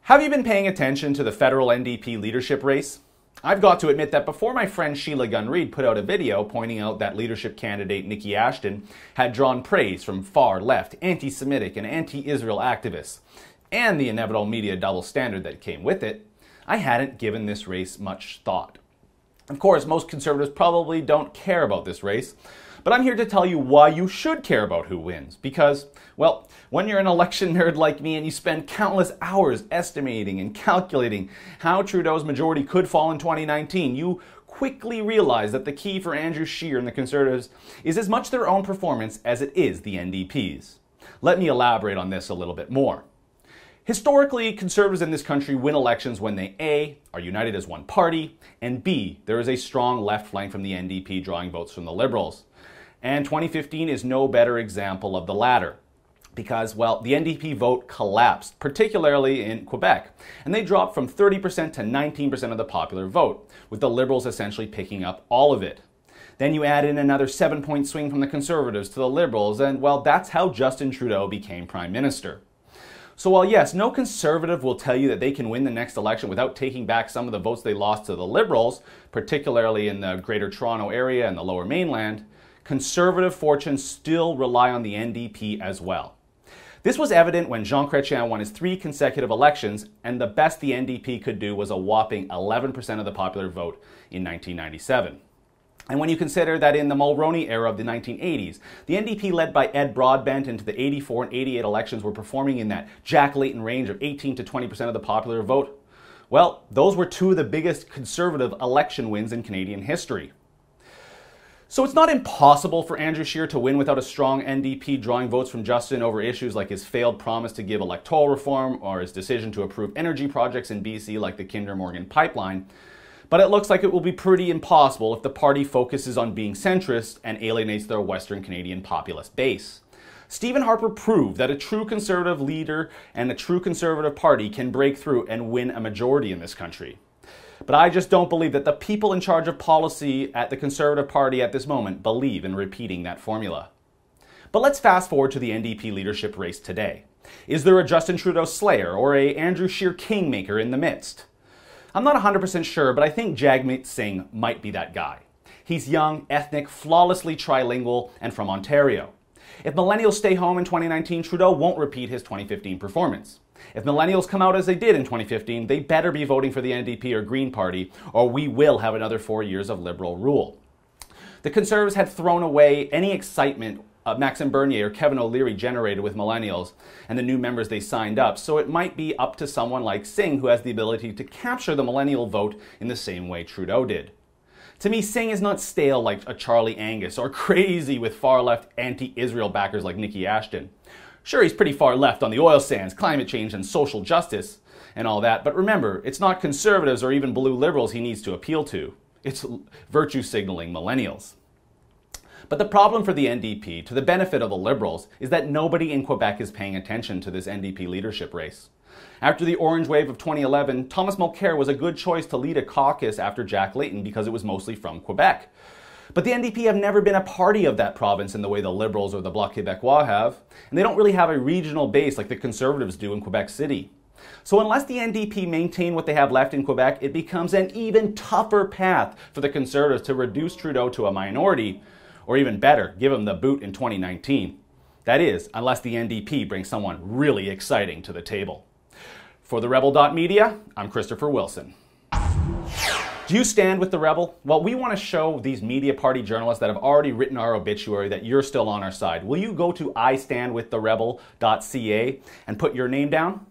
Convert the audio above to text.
Have you been paying attention to the federal NDP leadership race? I've got to admit that before my friend Sheila Gunn-Reid put out a video pointing out that leadership candidate Nikki Ashton had drawn praise from far-left, anti-Semitic and anti-Israel activists, and the inevitable media double standard that came with it, I hadn't given this race much thought. Of course, most conservatives probably don't care about this race, but I'm here to tell you why you should care about who wins. Because, well, when you're an election nerd like me and you spend countless hours estimating and calculating how Trudeau's majority could fall in 2019, you quickly realize that the key for Andrew Scheer and the Conservatives is as much their own performance as it is the NDP's. Let me elaborate on this a little bit more. Historically, Conservatives in this country win elections when they A, are united as one party, and B, there is a strong left flank from the NDP drawing votes from the Liberals. And 2015 is no better example of the latter. Because, well, the NDP vote collapsed, particularly in Quebec, and they dropped from 30% to 19% of the popular vote, with the Liberals essentially picking up all of it. Then you add in another 7-point swing from the Conservatives to the Liberals, and, well, that's how Justin Trudeau became Prime Minister. So while yes, no Conservative will tell you that they can win the next election without taking back some of the votes they lost to the Liberals, particularly in the Greater Toronto Area and the Lower Mainland, Conservative fortunes still rely on the NDP as well. This was evident when Jean Chrétien won his 3 consecutive elections, and the best the NDP could do was a whopping 11% of the popular vote in 1997. And when you consider that in the Mulroney era of the 1980s, the NDP led by Ed Broadbent into the 84 and 88 elections were performing in that Jack Layton range of 18 to 20% of the popular vote, well, those were 2 of the biggest Conservative election wins in Canadian history. So it's not impossible for Andrew Scheer to win without a strong NDP drawing votes from Justin over issues like his failed promise to give electoral reform or his decision to approve energy projects in BC like the Kinder Morgan pipeline. But it looks like it will be pretty impossible if the party focuses on being centrist and alienates their Western Canadian populist base. Stephen Harper proved that a true Conservative leader and a true Conservative party can break through and win a majority in this country. But I just don't believe that the people in charge of policy at the Conservative Party at this moment believe in repeating that formula. But let's fast forward to the NDP leadership race today. Is there a Justin Trudeau slayer or a Andrew Scheer kingmaker in the midst? I'm not 100% sure, but I think Jagmeet Singh might be that guy. He's young, ethnic, flawlessly trilingual, and from Ontario. If millennials stay home in 2019, Trudeau won't repeat his 2015 performance. If millennials come out as they did in 2015, they better be voting for the NDP or Green Party, or we will have another 4 years of Liberal rule. The Conservatives had thrown away any excitement Maxime Bernier or Kevin O'Leary generated with millennials and the new members they signed up, so it might be up to someone like Singh who has the ability to capture the millennial vote in the same way Trudeau did. To me, Singh is not stale like a Charlie Angus or crazy with far-left anti-Israel backers like Nikki Ashton. Sure, he's pretty far left on the oil sands, climate change, and social justice and all that, but remember, it's not Conservatives or even blue Liberals he needs to appeal to. It's virtue-signaling millennials. But the problem for the NDP, to the benefit of the Liberals, is that nobody in Quebec is paying attention to this NDP leadership race. After the Orange Wave of 2011, Thomas Mulcair was a good choice to lead a caucus after Jack Layton because it was mostly from Quebec. But the NDP have never been a party of that province in the way the Liberals or the Bloc Québécois have, and they don't really have a regional base like the Conservatives do in Quebec City. So unless the NDP maintain what they have left in Quebec, it becomes an even tougher path for the Conservatives to reduce Trudeau to a minority, or even better, give him the boot in 2019. That is, unless the NDP brings someone really exciting to the table. For the Rebel.media, I'm Christopher Wilson. Do you stand with the Rebel? Well, we want to show these media party journalists that have already written our obituary that you're still on our side. Will you go to istandwiththerebel.ca and put your name down?